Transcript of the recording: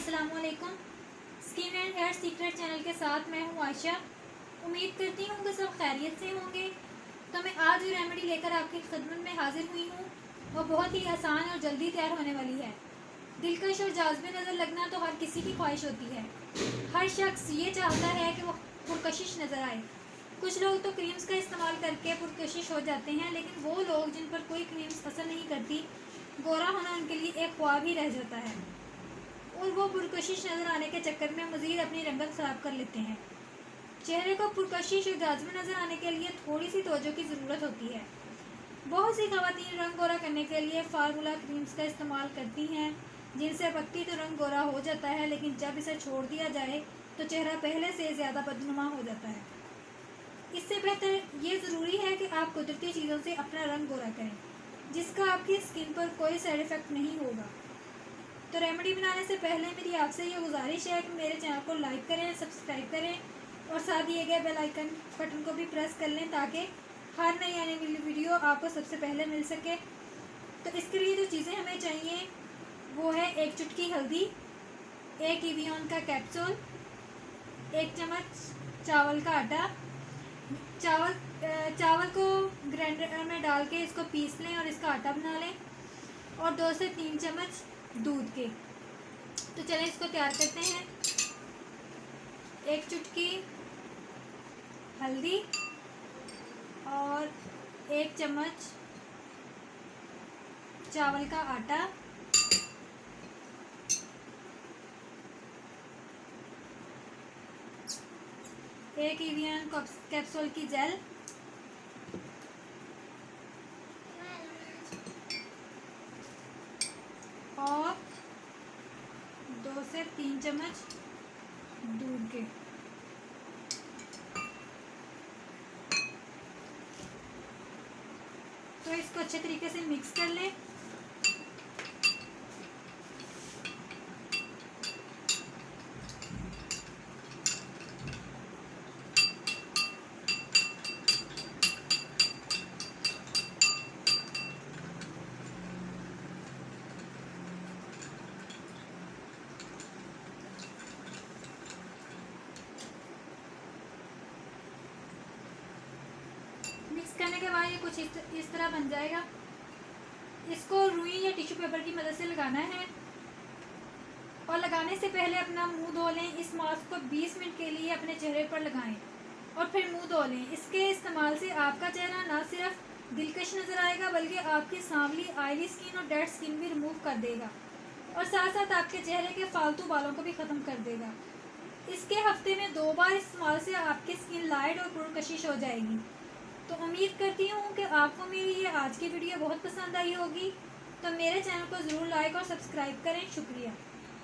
अस्सलामुअलैकुम। Skin and hair secret channel के साथ मैं हूँ आयशा। उम्मीद करती हूँ कि सब खैरियत से होंगे। तो मैं आज जो रेमेडी लेकर आपकी खिदमत में हाजिर हुई हूँ वो बहुत ही आसान और जल्दी तैयार होने वाली है। दिलकश और जाज़बे नज़र लगना तो हर किसी की ख्वाहिश होती है। हर शख्स ये चाहता है कि वो पुरकशिश नज़र आए। कुछ लोग तो क्रीम्स का इस्तेमाल करके पुरकशिश हो जाते हैं, लेकिन वो लोग जिन पर कोई क्रीम्स असर नहीं करती, गोरा होना उनके लिए एक ख्वाब ही रह जाता है और वो पुरकशिश नज़र आने के चक्कर में मज़ीद अपनी रंगत ख़राब कर लेते हैं। चेहरे को पुरकशिश और जाज़बे नज़र आने के लिए थोड़ी सी तवज्जो की ज़रूरत होती है। बहुत सी ख़वातीन रंग गोरा करने के लिए फार्मूला क्रीम्स का इस्तेमाल करती हैं, जिनसे वक्ती तो रंग गोरा हो जाता है, लेकिन जब इसे छोड़ दिया जाए तो चेहरा पहले से ज़्यादा बदनुमा हो जाता है। इससे बेहतर ये ज़रूरी है कि आप कुदरती चीज़ों से अपना रंग गोरा करें, जिसका आपकी स्किन पर कोई साइड इफ़ेक्ट नहीं होगा। तो रेमेडी बनाने से पहले मेरी आपसे ये गुजारिश है कि मेरे चैनल को लाइक करें, सब्सक्राइब करें और साथ दिए गए बेल आइकन बटन को भी प्रेस कर लें, ताकि हर नई आने वाली वीडियो आपको सबसे पहले मिल सके। तो इसके लिए जो चीज़ें हमें चाहिए वो है 1 चुटकी हल्दी, 1 इवियन का कैप्सूल, 1 चम्मच चावल का आटा। चावल को ग्राइंडर में डाल के इसको पीस लें और इसका आटा बना लें, और 2 से 3 चम्मच दूध के। तो चलें इसको तैयार करते हैं। 1 चुटकी हल्दी और 1 चम्मच चावल का आटा, 1 इवियन कैप्सूल की जेल, और 2 से 3 चम्मच दूध के। तो इसको अच्छे तरीके से मिक्स कर लें। मिक्स करने के बाद ये कुछ इस तरह बन जाएगा। इसको रुई या टिश्यू पेपर की मदद से लगाना है, और लगाने से पहले अपना मुंह धो लें। इस मास्क को 20 मिनट के लिए अपने चेहरे पर लगाएं और फिर मुंह धो लें। इसके इस्तेमाल से आपका चेहरा ना सिर्फ दिलकश नज़र आएगा, बल्कि आपकी सांवली ऑयली स्किन और डेड स्किन भी रिमूव कर देगा, और साथ साथ आपके चेहरे के फालतू बालों को भी ख़त्म कर देगा। इसके हफ्ते में 2 बार इस्तेमाल से आपकी स्किन लाइट और पुरकशिश हो जाएगी। तो उम्मीद करती हूँ कि आपको मेरी ये आज की वीडियो बहुत पसंद आई होगी। तो मेरे चैनल को ज़रूर लाइक और सब्सक्राइब करें। शुक्रिया।